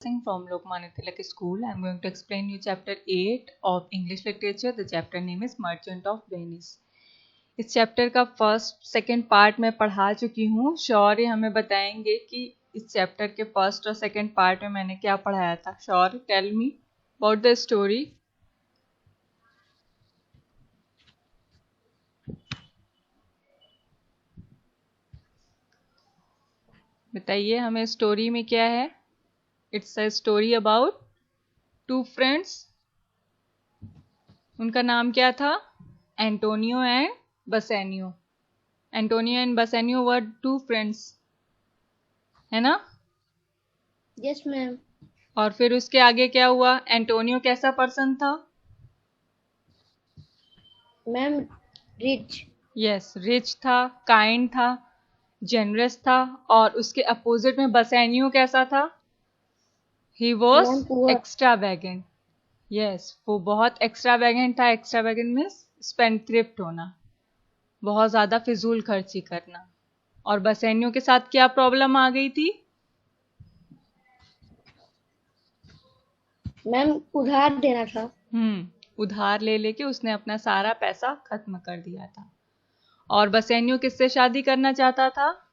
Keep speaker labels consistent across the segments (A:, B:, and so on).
A: From Lokmanya Tilak School. I am going to explain you chapter 8 of English literature. The chapter name is Merchant of Venice. इस chapter का first second part मैं पढ़ा चुकी हूँ. शौर्य हमें बताएंगे कि इस चैप्टर के फर्स्ट और सेकंड पार्ट में मैंने क्या पढ़ाया था. Shaurya, tell me about the story. बताइए हमें स्टोरी में क्या है. It's a story about two friends. उनका नाम क्या था? Antonio and Bassanio. Antonio and Bassanio were two friends, है ना?
B: Yes ma'am.
A: और फिर उसके आगे क्या हुआ? एंटोनियो कैसा पर्सन था?
B: Ma'am rich.
A: यस, रिच था, काइंड था, जेनरस था. और उसके अपोजिट में बसेनियो कैसा था? He was
B: ma'am poor.
A: Extravagant. Yes, वो बहुत एक्स्ट्रावैगेंट था. एक्स्ट्रावैगेंट मीन्स स्पेंडथ्रिफ्ट होना, बहुत ज्यादा फिजूल खर्ची करना. और बसेनियो के साथ क्या प्रॉब्लम आ गई थी?
B: मैम उधार देना था.
A: उधार ले लेके उसने अपना सारा पैसा खत्म कर दिया था. और बसेनियो किससे शादी करना चाहता था?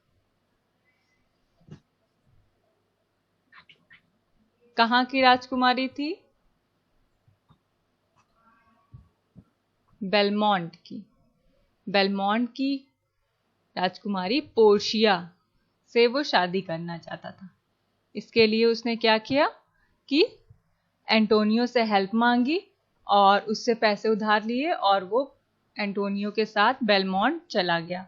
A: कहाँ की राजकुमारी थी? बेलमोंट की. बेलमोंट की राजकुमारी पोर्शिया से वो शादी करना चाहता था. इसके लिए उसने क्या किया कि एंटोनियो से हेल्प मांगी और उससे पैसे उधार लिए और वो एंटोनियो के साथ बेलमोंट चला गया.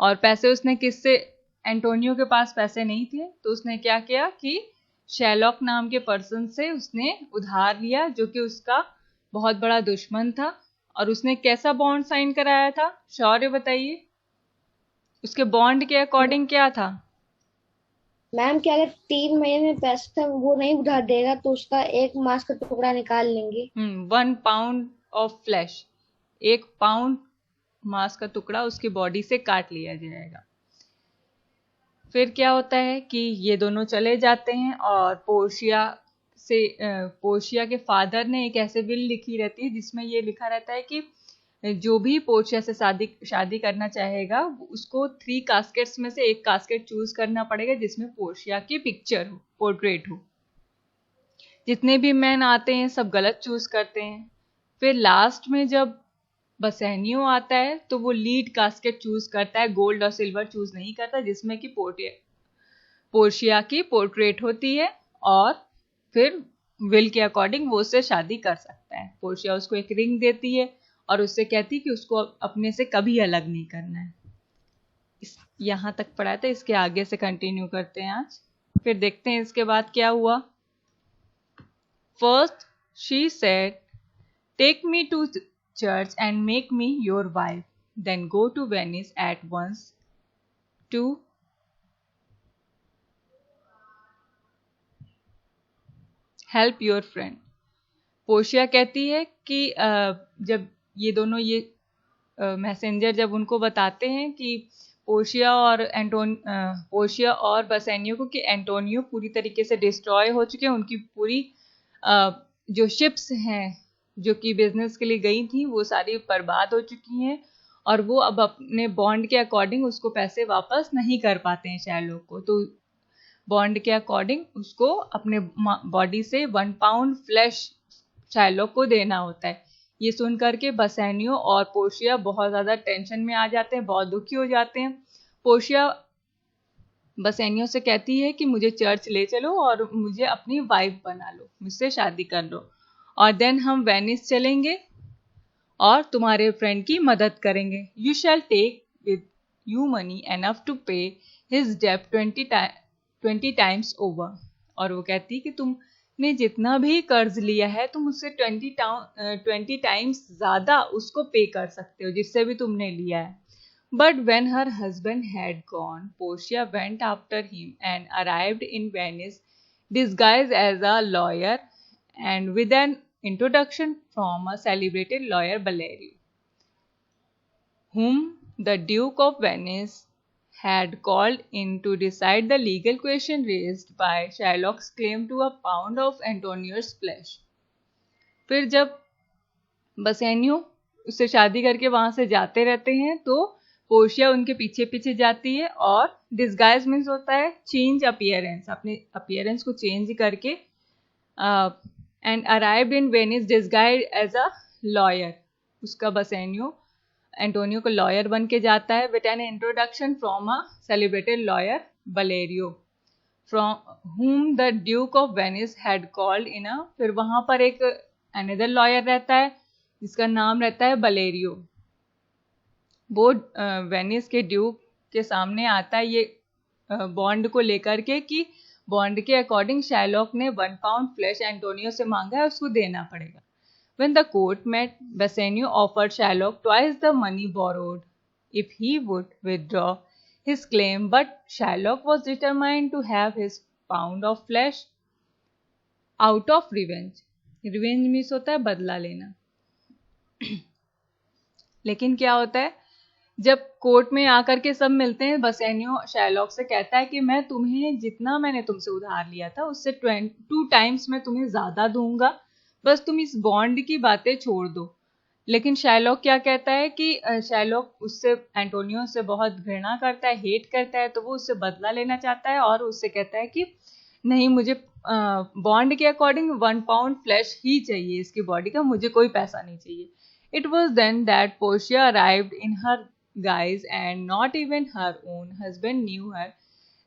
A: और पैसे उसने किससे? एंटोनियो के पास पैसे नहीं थे तो उसने क्या किया कि शैलॉक नाम के पर्सन से उसने उधार लिया, जो कि उसका बहुत बड़ा दुश्मन था. और उसने कैसा बॉन्ड साइन कराया था? शौर्य बताइए, उसके बॉन्ड के अकॉर्डिंग क्या था?
B: मैम कि अगर 3 महीने में पैसा वो नहीं उधार देगा तो उसका एक मांस का टुकड़ा निकाल लेंगे.
A: 1 पाउंड ऑफ फ्लैश, 1 पाउंड मांस का टुकड़ा उसकी बॉडी से काट लिया जाएगा. फिर क्या होता है कि ये दोनों चले जाते हैं और पोर्शिया के फादर ने एक ऐसे विल लिखी रहती है जिसमें ये लिखा रहता है कि जो भी पोर्शिया से शादी करना चाहेगा उसको 3 कास्केट्स में से एक कास्केट चूज करना पड़ेगा जिसमें पोर्शिया की पिक्चर हो, पोर्ट्रेट हो. जितने भी मैन आते हैं सब गलत चूज करते हैं. फिर लास्ट में जब बसेनियो आता है तो वो लीड कास्केट चूज करता है, गोल्ड और सिल्वर चूज नहीं करता, जिसमें कि पोर्शिया की पोर्ट्रेट होती है. और फिर विल के अकॉर्डिंग वो उससे शादी कर सकता है. पोर्शिया उसको एक रिंग देती है और उससे कहती है कि उसको अपने से कभी अलग नहीं करना है. यहाँ तक पढ़ा था, इसके आगे से कंटिन्यू करते हैं आज. फिर देखते हैं इसके बाद क्या हुआ. First she said, take me to church and make me your wife. Then go to Venice at once to help your friend. Portia कहती है कि जब ये दोनों ये मैसेंजर जब उनको बताते हैं कि पोर्शिया और बसेनियो को कि एंटोनियो पूरी तरीके से डिस्ट्रॉय हो चुके हैं, उनकी पूरी जो शिप्स हैं जो कि बिजनेस के लिए गई थी वो सारी बर्बाद हो चुकी हैं और वो अब अपने बॉन्ड के अकॉर्डिंग उसको पैसे वापस नहीं कर पाते हैं शैलोक को. तो बॉन्ड के अकॉर्डिंग उसको अपने बॉडी से 1 पाउंड फ्लैश शैलोक को देना होता है. ये सुन करके बसेनियो और पोर्शिया बहुत ज़्यादा टेंशन में आ जाते हैं, बहुत दुखी हो जाते हैं. पोर्शिया बसेनियो से कहती है कि मुझे चर्च ले चलो और मुझे अपनी वाइफ बना लो, मुझसे शादी कर लो और देन हम वेनिस चलेंगे और तुम्हारे फ्रेंड की मदद करेंगे. You shall take with you money enough to pay his डेब्ट 20 टाइम्स ओवर. और वो कहती है कि तुमने जितना भी कर्ज लिया है तुम उससे 20 टाइम्स ज़्यादा उसको पे कर सकते हो जिससे भी तुमने लिया है. But when her husband had gone, Portia went after him and arrived in Venice disguised as a lawyer and with an introduction from a celebrated lawyer Valerio, whom the Duke of Venice had called in to decide the legal question raised by Shylock's claim to a pound of Antonio's flesh. फिर जब बसेनियो उससे शादी करके वहां से जाते रहते हैं तो पोर्शिया उनके पीछे पीछे जाती है और डिस्गाइज मीन्स होता है चेंज अपीयरेंस, अपने अपीयरेंस को चेंज करके and arrived in Venice disguise as a lawyer. उसका बसेनियो एंटोनियो को लॉयर बन के जाता है with an introduction from a celebrated lawyer Bellario from whom the Duke of Venice had called in a. फिर वहां पर एक अनदर लॉयर रहता है जिसका नाम रहता है बलेरियो. वो वेनिस के ड्यूक के सामने आता है ये बॉन्ड को लेकर के कि बॉन्ड के अकॉर्डिंग शाइलॉक ने 1 पाउंड फ्लेश एंटोनियो से मांगा है, उसको देना पड़ेगा. When the court met, Bassanio offered Shylock twice the money borrowed if he would withdraw his claim, but Shylock was determined to have his pound of flesh out of revenge. Revenge means होता है बदला लेना. लेकिन क्या होता है जब court में आकर के सब मिलते हैं, बसेनियो शाइलॉक से कहता है कि मैं तुम्हें जितना मैंने तुमसे उधार लिया था उससे 2 टाइम्स मैं तुम्हें ज्यादा दूंगा, बस तुम इस बॉन्ड की बातें छोड़ दो. लेकिन शाइलॉक क्या कहता है कि शाइलॉक उससे एंटोनियो से बहुत घृणा करता है, हेट करता है, तो वो उससे बदला लेना चाहता है और उससे कहता है कि नहीं, मुझे बॉन्ड के अकॉर्डिंग 1 पाउंड फ्लेश ही चाहिए इसकी बॉडी का, मुझे कोई पैसा नहीं चाहिए. It was then that Portia arrived in her guise and not even her own husband knew her.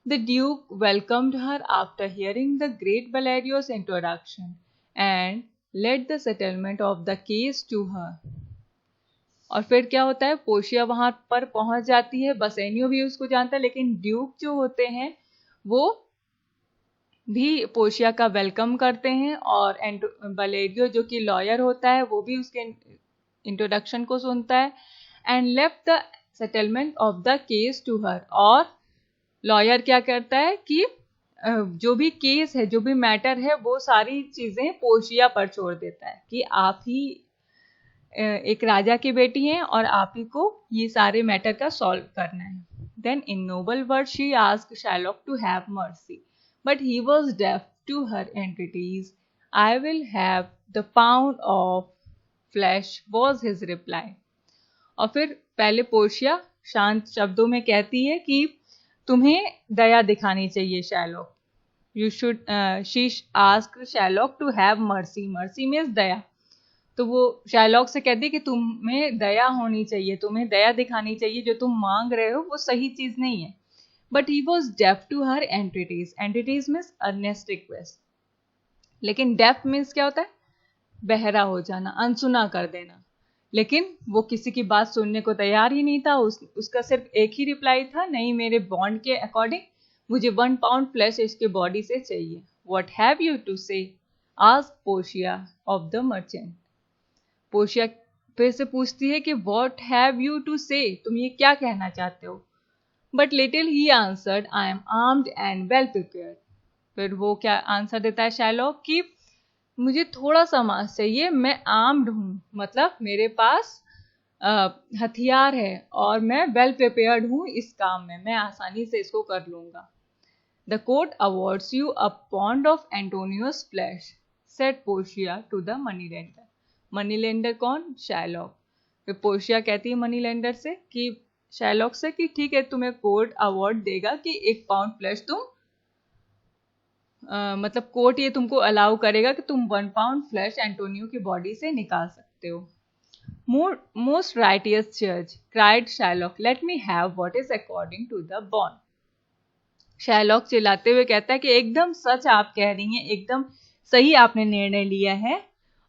A: The Duke welcomed her after hearing the great Valerio's introduction and led the settlement of the case to her. और फिर क्या होता है, Portia वहां पर पहुंच जाती है, बसेनियो भी उसको जानता है, लेकिन ड्यूक जो होते हैं वो भी पोर्शिया का वेलकम करते हैं और वलेरियो जो कि लॉयर होता है वो भी उसके इंट्रोडक्शन को सुनता है and left the settlement of the case to her. और लॉयर क्या करता है कि जो भी केस है, जो भी मैटर है, वो सारी चीजें पोर्शिया पर छोड़ देता है कि आप ही एक राजा की बेटी हैं और आप ही को ये सारे मैटर का सॉल्व करना है. Then in noble word she asked Shylock to have mercy, but he was deaf to her entreaties. I will have the pound of flesh was his reply. और फिर पहले पोर्शिया शांत शब्दों में कहती है कि तुम्हें दया दिखानी चाहिए Shylock. You should she asked Shylock to have mercy. Mercy means दया. तो वो शाइलॉक से कहती है कि तुम्हें दया होनी चाहिए, तुम्हें दया दिखानी चाहिए, जो तुम मांग रहे हो वो सही चीज नहीं है. But he was deaf to her entreaties. Entreaties means earnest request. लेकिन डेफ मीन्स क्या होता है, बहरा हो जाना, अनसुना कर देना. लेकिन वो किसी की बात सुनने को तैयार ही नहीं था. उसका सिर्फ एक ही रिप्लाई था, नहीं, मेरे बॉन्ड के अकॉर्डिंग मुझे 1 पाउंड फ्लेश इसके बॉडी से चाहिए. व्हाट हैव यू टू से, asked Portia of the merchant. Portia फिर से पूछती है कि व्हाट हैव यू टू से, तुम ये क्या कहना चाहते हो. But little he answered, I am armed and well prepared. फिर वो क्या आंसर देता है शाइलॉक कि मुझे थोड़ा सा मांस चाहिए, मैं आर्म्ड हूँ, मतलब मेरे पास हथियार है और मैं वेल प्रिपेयर्ड हूँ इस काम में, मैं आसानी से इसको कर लूंगा. The court awards you a pound of Antonio's flesh, said Portia to the money lender. Money lender कौन, शाइलॉक. फिर पोर्शिया कहती है मनी लेंडर से कि शाइलॉक से कि ठीक है, तुम्हें कोर्ट अवार्ड देगा कि 1 पाउंड फ्लैश तुम मतलब कोर्ट ये तुमको अलाउ करेगा कि तुम 1 पाउंड फ्लैश एंटोनियो की बॉडी से निकाल सकते हो. मोस्ट राइटियस जज, cried Shylock, let me have what is according to the bond. शाइलॉक चिल्लाते हुए कहता है कि एकदम सच आप कह रही हैं, एकदम सही आपने निर्णय लिया है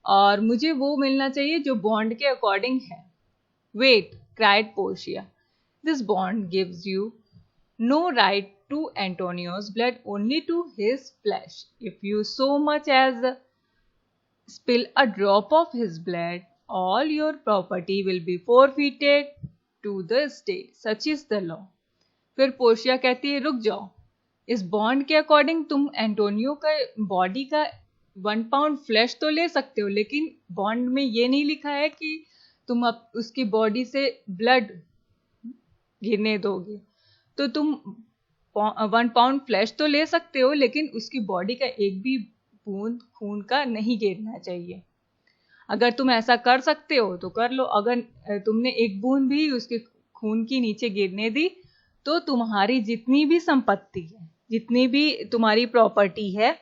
A: और मुझे वो मिलना चाहिए जो बॉन्ड के अकॉर्डिंग है. Wait, cried Portia, this bond gives you no right to Antonio's blood, only to his flesh. If you so much as spill a drop of his blood, all your property will be forfeited to the state. Such is the law. फिर Portia कहती है रुक जाओ, इस bond के according तुम Antonio का body का 1 पाउंड फ्लैश तो ले सकते हो, लेकिन बॉन्ड में ये नहीं लिखा है कि तुम अब उसकी बॉडी से ब्लड गिरने दोगे. तो तुम 1 पाउंड फ्लैश तो ले सकते हो, लेकिन उसकी बॉडी का एक भी बूंद खून का नहीं गिरना चाहिए। अगर तुम ऐसा कर सकते हो तो कर लो, अगर तुमने एक बूंद भी उसके खून की नीचे गिरने दी तो तुम्हारी जितनी भी संपत्ति है, जितनी भी तुम्हारी प्रॉपर्टी है,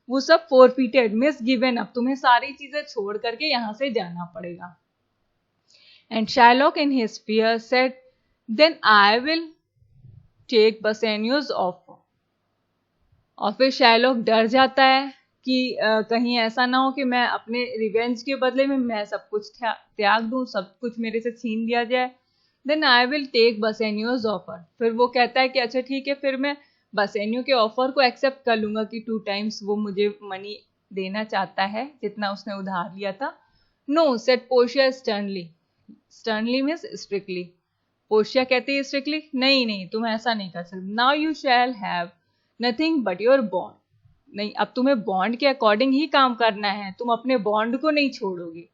A: वो सब फोरफिटेड मींस गिवन अप, तुम्हें सारी चीजें छोड़ करके यहां से जाना पड़ेगा। And Shylock in his fear said, then I will take Bassanio's offer. और फिर Shylock डर जाता है कि कहीं ऐसा ना हो कि मैं अपने रिवेंज के बदले में मैं सब कुछ त्याग दूं, सब कुछ मेरे से छीन लिया जाए। Then I will take Bassanio's offer. फिर वो कहता है कि अच्छा ठीक है, फिर मैं Bassanio के ऑफर को एक्सेप्ट कर लूंगा कि 2 टाइम्स वो मुझे मनी देना चाहता है जितना उसने उधार लिया था। No, said Portia sternly. Sternly means strictly. Portia कहती है स्ट्रिक्टली, नहीं नहीं, तुम ऐसा नहीं कर सकते। Now you shall have nothing but your bond. नहीं, अब तुम्हें बॉन्ड के अकॉर्डिंग ही काम करना है, तुम अपने बॉन्ड को नहीं छोड़ोगे।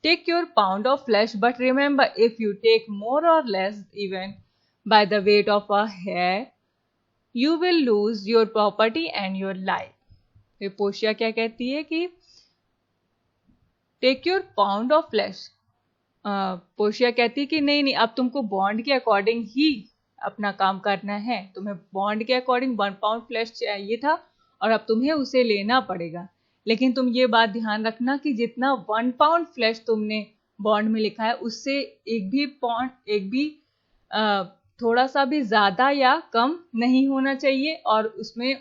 A: Take your pound of flesh, but remember if you take more और less even by the weight of a hair, you will lose your property and your life. फिर पोर्शिया क्या कहती है कि take your pound of flesh. Portia कहती है कि नहीं नहीं, अब तुमको बॉन्ड के अकॉर्डिंग ही अपना काम करना है, तुम्हें बॉन्ड के अकॉर्डिंग 1 पाउंड फ्लैश चाहिए था और अब तुम्हें उसे लेना पड़ेगा। लेकिन तुम ये बात ध्यान रखना कि जितना 1 पाउंड फ्लैश तुमने बॉन्ड में लिखा है उससे एक भी थोड़ा सा भी ज्यादा या कम नहीं होना चाहिए, और उसमें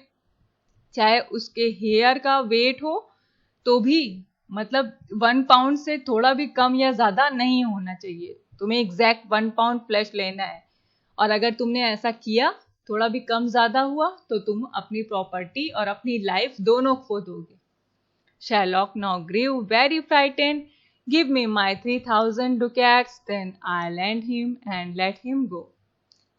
A: चाहे उसके हेयर का वेट हो तो भी, मतलब 1 पाउंड से थोड़ा भी कम या ज्यादा नहीं होना चाहिए। तुम्हें एग्जैक्ट 1 पाउंड फ्लैश लेना है, और अगर तुमने ऐसा किया, थोड़ा भी कम ज्यादा हुआ, तो तुम अपनी प्रॉपर्टी और अपनी लाइफ दोनों खो दोगे। Shylock now grew very frightened. Give me my 3,000 ducats, then I'll lend him and let him go.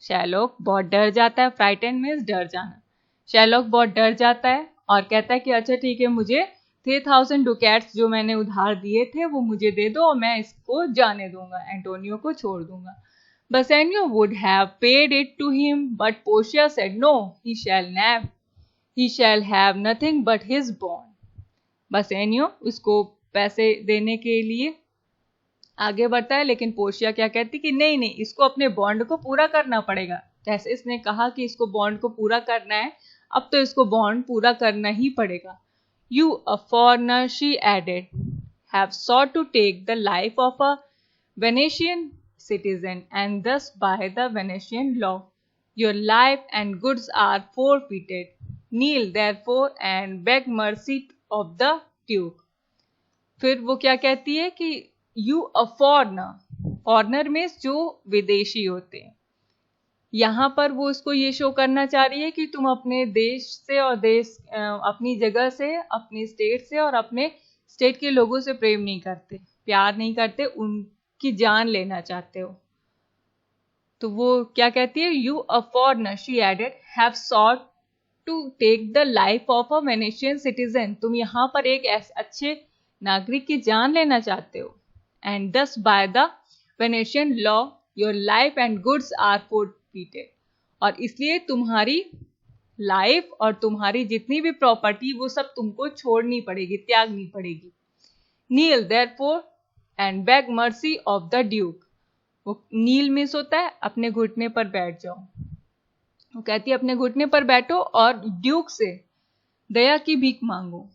A: Shylock बहुत डर जाता है, फ्राइटन मीन्स डर जाना। Shylock बहुत डर जाता है और कहता है कि अच्छा ठीक है, मुझे 3,000 डुकैट्स जो मैंने उधार दिए थे वो मुझे दे दो और मैं इसको जाने दूंगा, एंटोनियो को छोड़ दूंगा। Bassanio would have paid it to him, but Portia said no, he shall have nothing but his bond. Bassanio उसको पैसे देने के लिए आगे बढ़ता है, लेकिन पोर्शिया क्या कहती कि नहीं नहीं, इसको अपने बॉन्ड को पूरा करना पड़ेगा। जैसे इसने कहा कि इसको बॉन्ड को पूरा करना है, अब तो इसको बॉन्ड पूरा करना ही पड़ेगा। You, a foreigner, she added, have sought to take the life of a Venetian citizen, and thus by the Venetian law, your life and goods are forfeited. Kneel therefore and beg mercy of the Duke. फिर वो क्या कहती है कि you a foreigner में जो विदेशी होते हैं, यहां पर वो उसको ये शो करना चाह रही है कि तुम अपने देश से और अपनी जगह से, अपनी स्टेट से और अपने स्टेट के लोगों से प्रेम नहीं करते, प्यार नहीं करते, उनकी जान लेना चाहते हो। तो वो क्या कहती है, you a foreigner, she added, have sought to take the life of a Venetian citizen. तुम यहाँ पर एक अच्छे नागरिक की जान लेना चाहते हो। And thus by the Venetian law your life and goods are forfeited. और इसलिए तुम्हारी लाइफ और तुम्हारी जितनी भी प्रॉपर्टी वो सब तुमको छोड़नी पड़ेगी, त्यागनी पड़ेगी। Kneel therefore and beg mercy of the duke. वो नील मीन्स होता है अपने घुटने पर बैठ जाओ। वो कहती है अपने घुटने पर बैठो और ड्यूक से दया की भीख मांगो।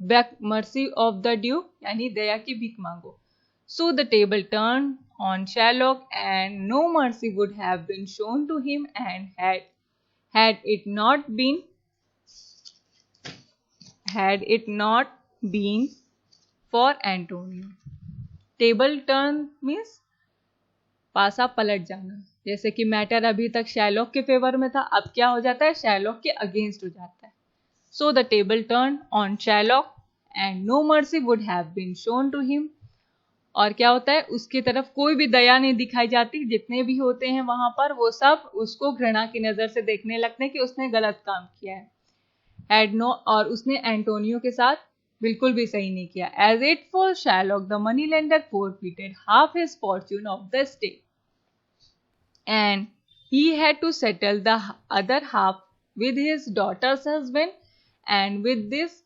A: Beg mercy of the duke यानी दया की भीख मांगो। So the table turn on Shylock, and no mercy would have been shown to him, and had it not been for Antonio. Table turn means पासा पलट जाना। जैसे कि मैटर अभी तक शैलॉक के फेवर में था, अब क्या हो जाता है, शैलॉक के अगेंस्ट हो जाता है। So the table turn on Shylock and no mercy would have been shown to him. और क्या होता है, उसकी तरफ कोई भी दया नहीं दिखाई जाती। जितने भी होते हैं वहां पर वो सब उसको घृणा की नजर से देखने लगते हैं कि उसने गलत काम किया है। और उसने एंटोनियो के साथ बिल्कुल भी सही नहीं किया। As it for Shylock the money lender forfeited half his fortune of the state, and he had to settle the other half with his daughter's husband, and with this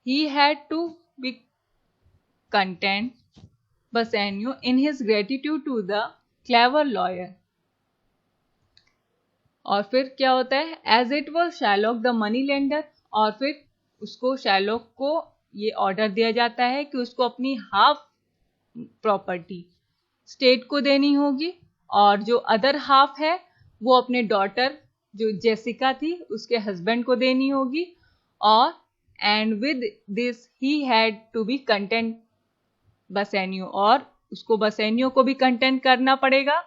A: he had to be content. Bassanio in his gratitude to the clever lawyer. और फिर क्या होता है, as it was Shylock the money lender, और फिर उसको शैलोक को ये ऑर्डर दिया जाता है कि उसको अपनी हाफ प्रॉपर्टी स्टेट को देनी होगी, और जो अदर हाफ है वो अपने डॉटर जो जेसिका थी उसके हस्बैंड को देनी होगी, और and with this he had to be content Bassanio, और उसको बसेनियो को भी कंटेंट करना पड़ेगा,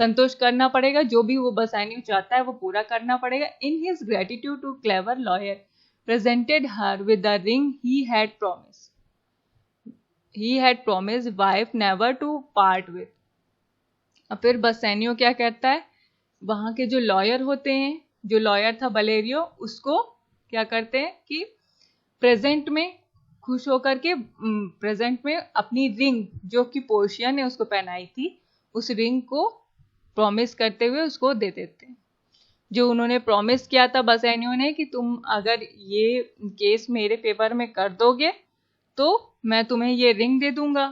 A: संतोष करना पड़ेगा, जो भी वो बसेनियो चाहता है वो पूरा करना पड़ेगा. In his gratitude to clever lawyer presented her with the ring he had promised wife never to part with. अब फिर बसेनियो क्या कहता है, वहां के जो लॉयर होते हैं, जो लॉयर था बलेरियो, उसको क्या करते हैं कि प्रेजेंट में खुश होकर के प्रेजेंट में अपनी रिंग जो कि पोर्शिया ने उसको पहनाई थी उस रिंग को प्रॉमिस करते हुए उसको दे देते हैं. जो उन्होंने प्रॉमिस किया था बसेनियो ने कि तुम अगर ये केस मेरे फेवर में कर दोगे तो मैं तुम्हें ये रिंग दे दूंगा.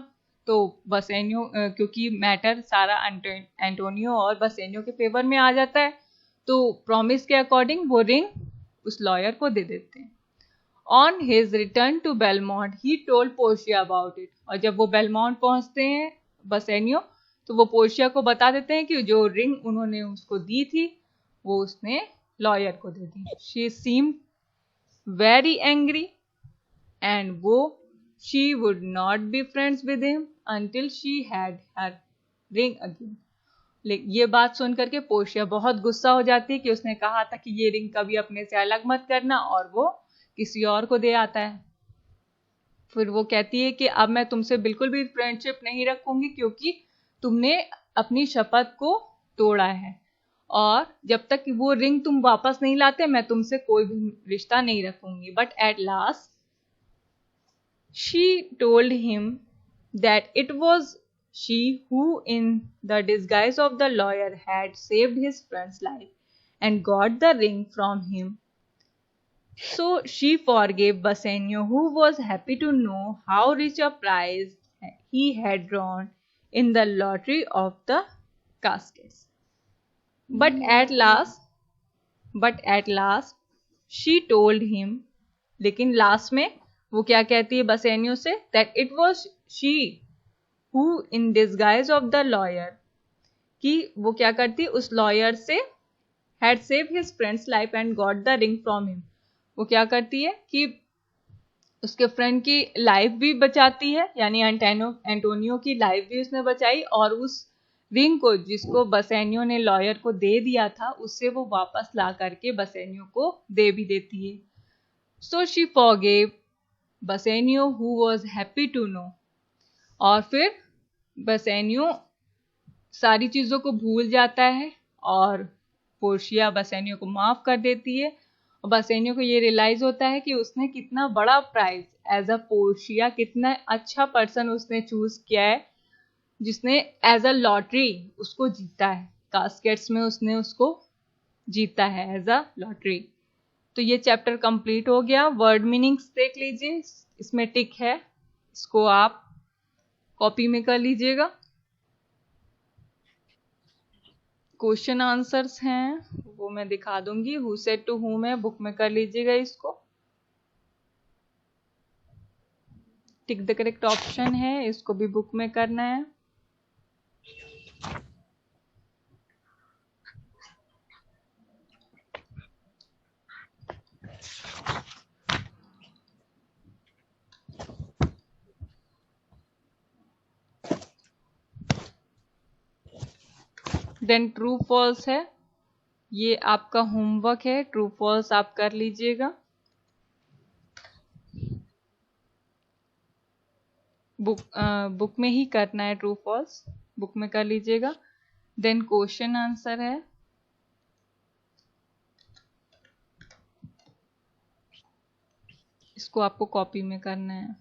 A: तो बसेनियो क्योंकि मैटर सारा एंटोनियो और बसेनियो के फेवर में आ जाता है, तो प्रॉमिस के अकॉर्डिंग वो रिंग उस लॉयर को दे देते हैं. On his return to Belmont he told Portia about it. और जब वो बेलमोंट पहुंचते हैं बसेनियो, तो वो पोर्शिया को बता देते हैं कि जो रिंग उन्होंने उसको दी थी वो उसने लॉयर को दे दी. She seemed very angry and वो she would not be friends with him until she had her ring again. लेकिन ये बात सुनकर के पोर्शिया बहुत गुस्सा हो जाती है कि उसने कहा था कि ये रिंग कभी अपने से अलग मत करना, और वो किसी और को दे आता है. फिर वो कहती है कि अब मैं तुमसे बिल्कुल भी फ्रेंडशिप नहीं रखूंगी क्योंकि तुमने अपनी शपथ को तोड़ा है, और जब तक वो रिंग तुम वापस नहीं लाते मैं तुमसे कोई भी रिश्ता नहीं रखूंगी. But at last she told him that it was she who, in the disguise of the lawyer, had saved his friend's life and got the ring from him. So she forgave Bassanio, who was happy to know how rich a prize he had drawn in the lottery of the caskets. But at last she told him, लेकिन last में वो क्या कहती है बसेनियो से, that it was she who in disguise of the lawyer, कि वो क्या करती है उस लॉयर से had save his friends life and got the ring from him. वो क्या करती है कि उसके फ्रेंड की लाइफ भी बचाती है, यानी एंटोनियो की लाइफ भी उसने बचाई, और उस रिंग को जिसको बसेनियो ने लॉयर को दे दिया था उससे वो वापस ला करके बसेनियो को दे भी देती है. So she forgave Bassanio who was happy to know. और फिर बसेनियो सारी चीज़ों को भूल जाता है और पोर्शिया बसेनियो को माफ़ कर देती है. और बसेनियो को ये रियलाइज़ होता है कि उसने कितना बड़ा प्राइज एज अ पोर्शिया, कितना अच्छा पर्सन उसने चूज़ किया है जिसने एज अ लॉटरी उसको जीता है. कास्केट्स में उसने उसको जीता है एज अ लॉटरी. तो ये चैप्टर कंप्लीट हो गया. वर्ड मीनिंग्स देख लीजिए, इसमें टिक है, इसको आप कॉपी में कर लीजिएगा. क्वेश्चन आंसर्स हैं वो मैं दिखा दूंगी. हु सेड टू हूम है, बुक में कर लीजिएगा इसको. टिक द करेक्ट ऑप्शन है, इसको भी बुक में करना है. देन ट्रू फॉल्स है, ये आपका होमवर्क है. ट्रू फॉल्स आप कर लीजिएगा. बुक में ही करना है, ट्रू फॉल्स बुक में कर लीजिएगा. देन क्वेश्चन आंसर है, इसको आपको कॉपी में करना है.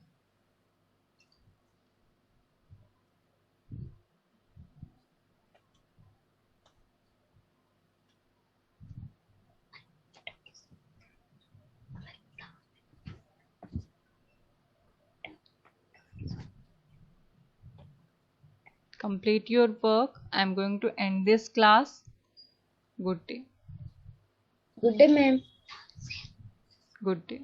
A: Complete your work. I am going to end this class. Good day.
B: Good day, ma'am.
A: Good day.